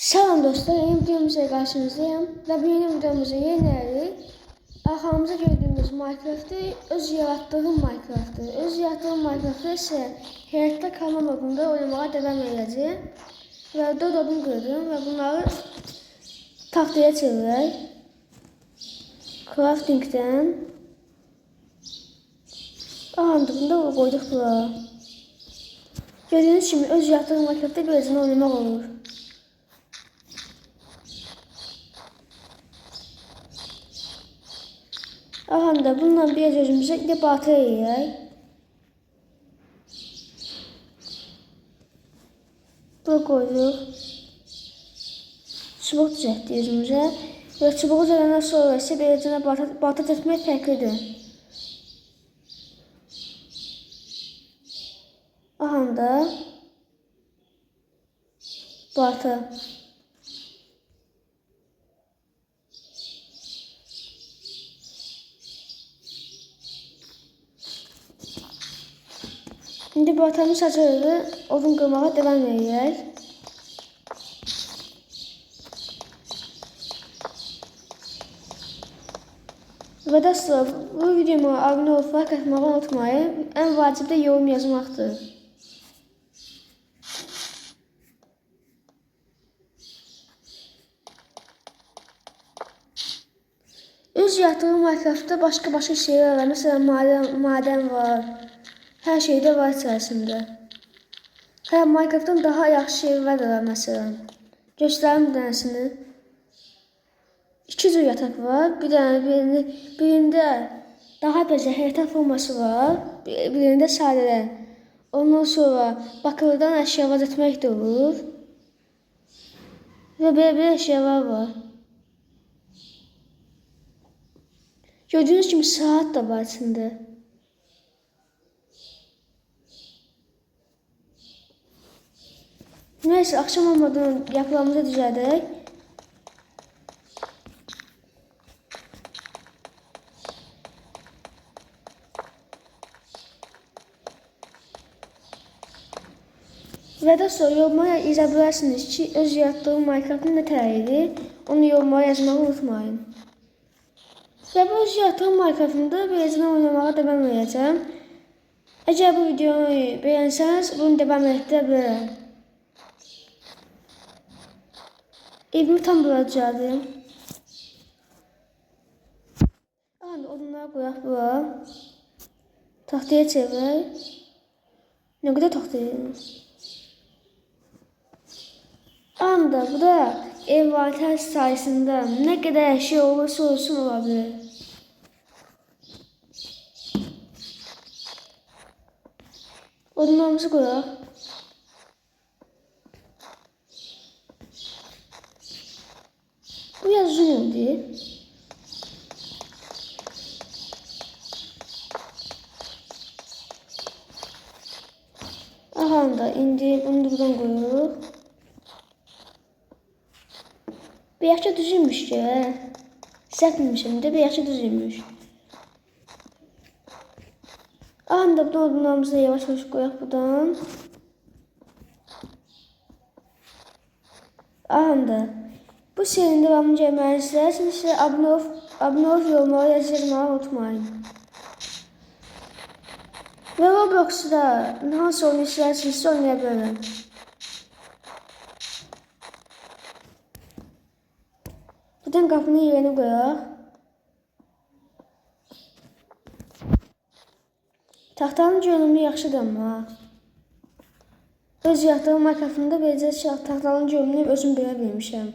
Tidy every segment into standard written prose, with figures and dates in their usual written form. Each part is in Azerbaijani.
Selam dostlar, yeni videomuzla karşınızdayım ve bu yeni videomuzu yeniledik. Arkamızda gördüğümüz Minecraft'ı öz yarattığım Minecraft'ı. Öz yarattığım Minecraft'ı ise hayatta kalma modunda oynamaya devam edeceğim. Ve 4 adım kırdım ve bunları tahtaya çevirerek crafting'den ahandığında koyduk buraya. Gördüğünüz gibi öz yarattığım Minecraft'ta böylece oynamak olur. Ahanda bundan biraz özümüze de batı yiyək. Bunu koyduq. Çubuq düzəltdik özümüzə. Və çubuğu düzələndən sonra isə beləcə batı etmək fərqlidir. Ahanda batı. İndi batağımı saçarıq, odun qırmağa devam edək. Və dostlar, bu videoma abunə olub like atmağı unutmayın. Ən vacib də yorum yazmaqdır. Öz yaratdığım Minecraft'da başka şeyler var. Mesela maden var. Her şeyde var içerisinde. Minecraft'tan daha yaxşı şeyler de var mesela. Göstərim bir tanesini. 2 cür yatak var. Birində daha bəzək həyat forması var. Birində sadədən. Ondan sonra bakırdan əşya vaz etmək də olur. Və belə əşyalar var. Gördüğünüz gibi saat da var içinde. Neyse akşam olmadan yapılarımızı düzəldək. Və də sonra yorumlara yazа bilərsiniz ki, öz yarattığım Minecraft'ın nə tərəyidir. Onu yorumlara yazmağı unutmayın. Və bu öz yarattığım Minecraft'ında beləcə oynamağa devam edəcəm. Əgər bu videonu beğensəniz, bunu devam etdirə bilərəm. Evimi tam bulacağım. Odunları koyaq bura. Tahtaya çevirək. Ne kadar tahtaya? Anda bu da envanter sayesinde ne kadar şey olursa olsun olabilir. Odunlarımızı koyaq. Bu yazıyor diye. Aha da indi bunu da buradan koyuyoruz. Bir yaxşı düzülmüş ki. Səhv bilmişəm də bir yaxşı düzülmüş. Aha da buradan odunlarımızı yavaş yavaş koyaq buradan. Aha da. Bu serinin devamını görməyi istəyirsinizsə abunə olub yorumlara yazmayı unutmayın. Ve Roblox'da nasıl oyun istersinizse oynayabilirim. Buradan kapının yerini koyaq. Taxtanın görünümü yaxşıdır amma. Öz yaratdığım Minecraft'ında beləcə taxtanın görünümünü özüm belə bilmişəm.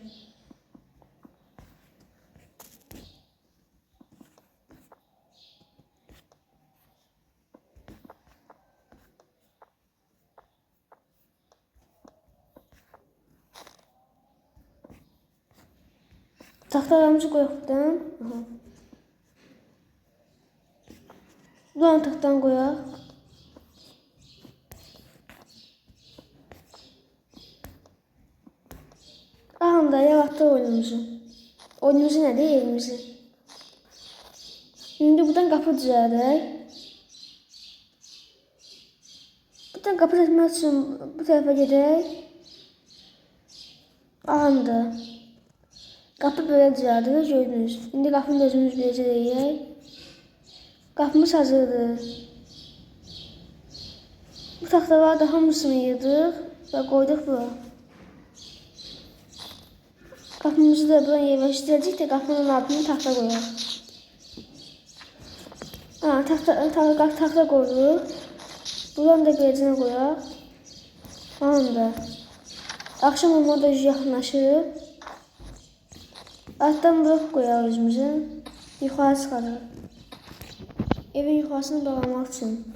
Taxtalarımızı koyaq buradan. Buradan taxtanı koyaq. Aha da yaratdıq oyunumuzu. Oyunumuzu nədir? Yerimizi. Şimdi buradan qapı düzəldək. Buradan qapı etmək üçün bu tərəfə gedək. Anda. Qapı belə düzəldir, gördünüz. İndi qapını da özümüz biləcəyik. Qapımız hazırdır. Bu taxtaları da hamısını yığdıq və qoyduq bura. Qapımızı da bura yerləşdirəcək də qapının altına taxta qoyaq. Taxta qoyduq. Buradan da qeycinə qoyaq. Anda. Akşam olmağa da yaxınlaşıb. Altdan blok qoyaq özümüzün. Yuxarı çıxarıq. Evin yuxarısını bağlamaq üçün.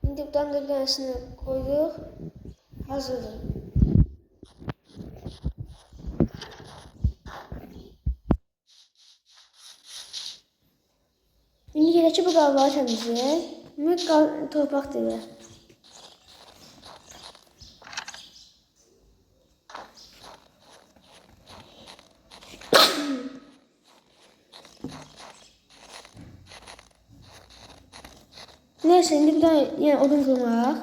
İndi buradan da bir tanesini koyduk. Hazırdır. İndi gedək ki bu qabları təmizləyək. Torpaq deyək. Neyse, indi bir tane yine odun qırmaq.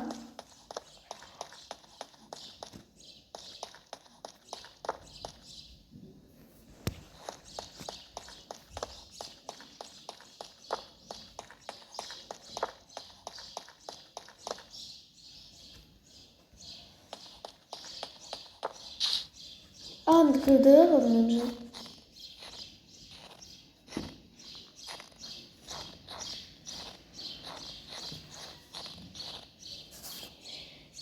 Andi qırdıq odunumuzu.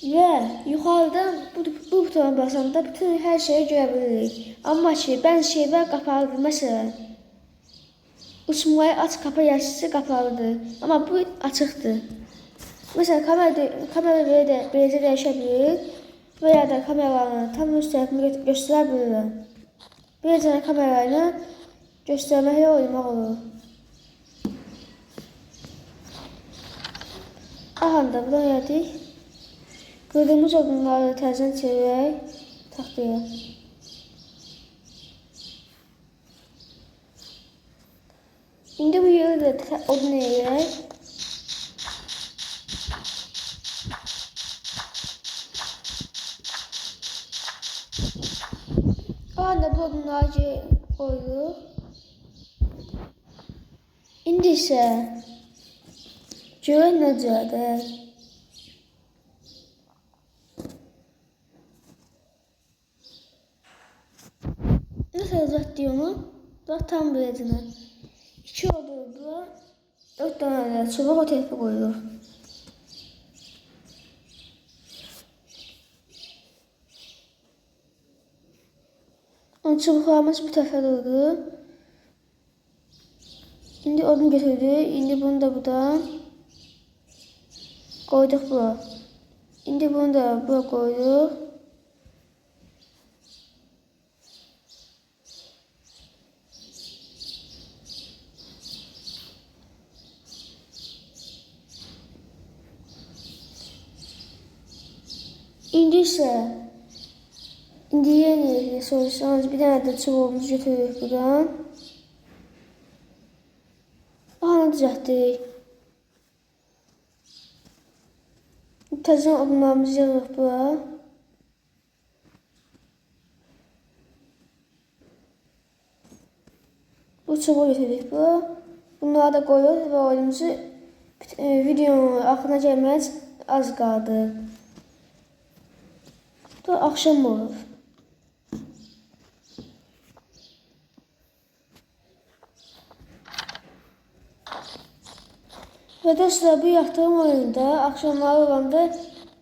Ve yukarıdan bu butona basanda bütün her şeyi görebilirik. Ama ki bəzi şeyler kapalıdır. Mesela uçmayı aç kapa yazısı kapalıdır. Ama bu açıktır. Mesela kamera beləcə değişebilir. Veya da kameranı tam üst tarafını göstərebilirim. Beləcə kamerayla göstərməklə oynamaq olur. Aha da buradan geldik. Kırdığımız odunları təzən çevirək taxtaya. İndi bu yeri də odun eləyək. Anda bu odunları koyduq. İndi isə görək necədir. Nasıl uzatdı onu? Bak tam böyləcənə. 2 odurdu. 4 tane də çubuq o tərəfə qoyuruq. Çubuqlarımız bu tərəfə durdu. İndi odun götürdük. İndi bunu da buradan koyduk bura. İndi bunu da bura koyduk. İndi yeni soruşsanız bir tane de çubuğumuzu götürürük buradan. Aha düzəltdik. Təzən odunlarımızı yığırıq bura. Bu çubuğu götürdük bura. Bunları da koyuyoruz ve oyunumuzu videonun axırına gəlməyə az qaldı. Da akşam olur. Ve dostlar bu yaptığım oyunda akşamları olanda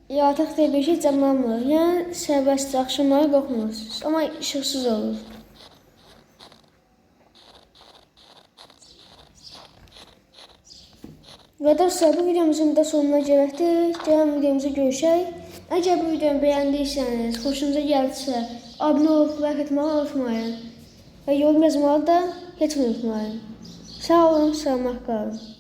yatak diye bir şey canlanmır. Yani sərbəstdir, akşamları qorxmursuz. Ama işıqsız olur. Ve dostlar bu videomuzun da sonuna gələkdir. Gələn videomuza görüşək. Əgər bu videomu beğendiyseniz, hoşunuza gəldisə, abone olup like etmeyi unutmayın. Ve yorum yazmağı da hiç unutmayın. Sağ olun, selamat qalın.